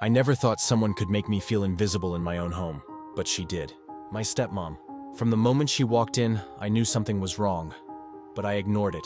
I never thought someone could make me feel invisible in my own home, but she did. My stepmom. From the moment she walked in, I knew something was wrong, but I ignored it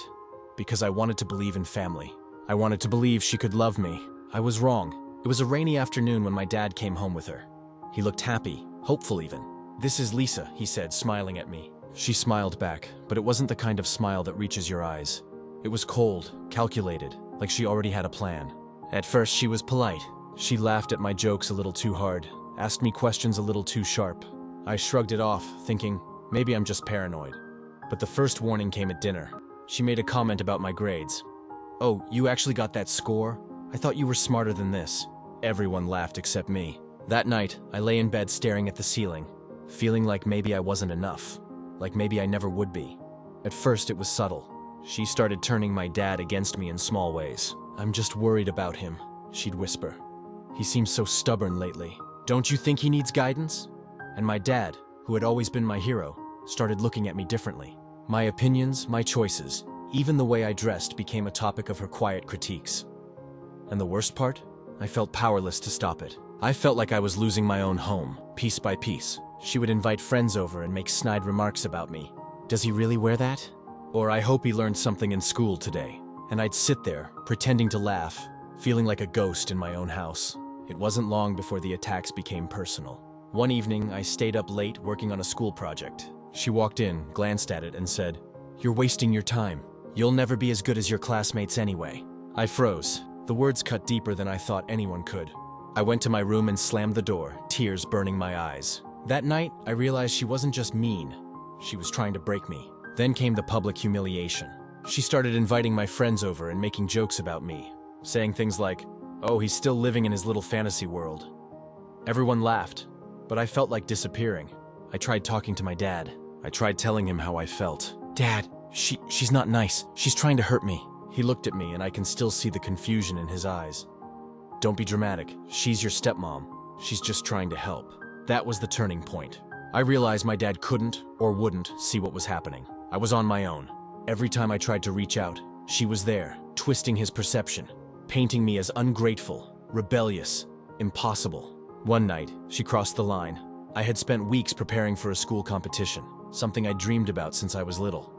because I wanted to believe in family. I wanted to believe she could love me. I was wrong. It was a rainy afternoon when my dad came home with her. He looked happy, hopeful even. "This is Lisa," he said, smiling at me. She smiled back, but it wasn't the kind of smile that reaches your eyes. It was cold, calculated, like she already had a plan. At first, she was polite. She laughed at my jokes a little too hard, asked me questions a little too sharp. I shrugged it off, thinking, maybe I'm just paranoid. But the first warning came at dinner. She made a comment about my grades. "Oh, you actually got that score? I thought you were smarter than this." Everyone laughed except me. That night, I lay in bed staring at the ceiling, feeling like maybe I wasn't enough, like maybe I never would be. At first, it was subtle. She started turning my dad against me in small ways. "I'm just worried about him," she'd whisper. "He seems so stubborn lately. Don't you think he needs guidance?" And my dad, who had always been my hero, started looking at me differently. My opinions, my choices, even the way I dressed became a topic of her quiet critiques. And the worst part? I felt powerless to stop it. I felt like I was losing my own home, piece by piece. She would invite friends over and make snide remarks about me. "Does he really wear that?" Or, "I hope he learned something in school today." And I'd sit there, pretending to laugh, feeling like a ghost in my own house. It wasn't long before the attacks became personal. One evening, I stayed up late working on a school project. She walked in, glanced at it, and said, "You're wasting your time. You'll never be as good as your classmates anyway." I froze. The words cut deeper than I thought anyone could. I went to my room and slammed the door, tears burning my eyes. That night, I realized she wasn't just mean. She was trying to break me. Then came the public humiliation. She started inviting my friends over and making jokes about me, saying things like, "Oh, he's still living in his little fantasy world." Everyone laughed, but I felt like disappearing. I tried talking to my dad. I tried telling him how I felt. "Dad, she's not nice. She's trying to hurt me." He looked at me and I can still see the confusion in his eyes. "Don't be dramatic. She's your stepmom. She's just trying to help." That was the turning point. I realized my dad couldn't or wouldn't see what was happening. I was on my own. Every time I tried to reach out, she was there, twisting his perception, painting me as ungrateful, rebellious, impossible. One night, she crossed the line. I had spent weeks preparing for a school competition, something I dreamed about since I was little.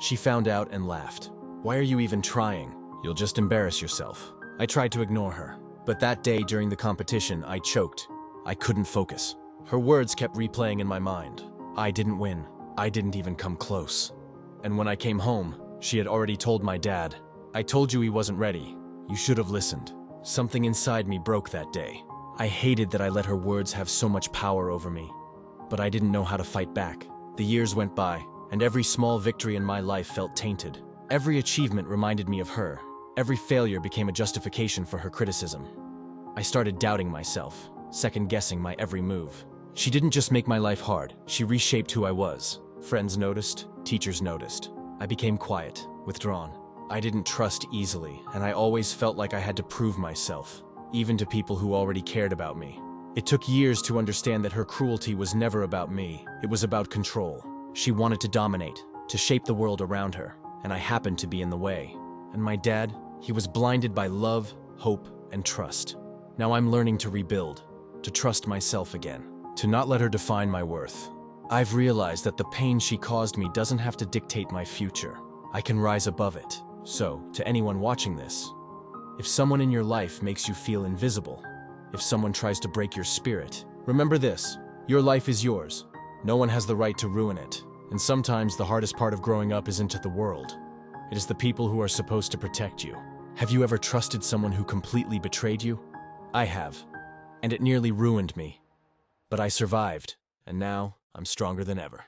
She found out and laughed. "Why are you even trying? You'll just embarrass yourself." I tried to ignore her, but that day during the competition, I choked. I couldn't focus. Her words kept replaying in my mind. I didn't win. I didn't even come close. And when I came home, she had already told my dad, "I told you he wasn't ready. You should have listened." Something inside me broke that day. I hated that I let her words have so much power over me, but I didn't know how to fight back. The years went by, and every small victory in my life felt tainted. Every achievement reminded me of her. Every failure became a justification for her criticism. I started doubting myself, second-guessing my every move. She didn't just make my life hard, she reshaped who I was. Friends noticed, teachers noticed. I became quiet, withdrawn. I didn't trust easily, and I always felt like I had to prove myself, even to people who already cared about me. It took years to understand that her cruelty was never about me. It was about control. She wanted to dominate, to shape the world around her, and I happened to be in the way. And my dad, he was blinded by love, hope, and trust. Now I'm learning to rebuild, to trust myself again, to not let her define my worth. I've realized that the pain she caused me doesn't have to dictate my future. I can rise above it. So, to anyone watching this, if someone in your life makes you feel invisible, if someone tries to break your spirit, remember this: your life is yours. No one has the right to ruin it. And sometimes the hardest part of growing up isn't the world. It is the people who are supposed to protect you. Have you ever trusted someone who completely betrayed you? I have, and it nearly ruined me. But I survived, and now I'm stronger than ever.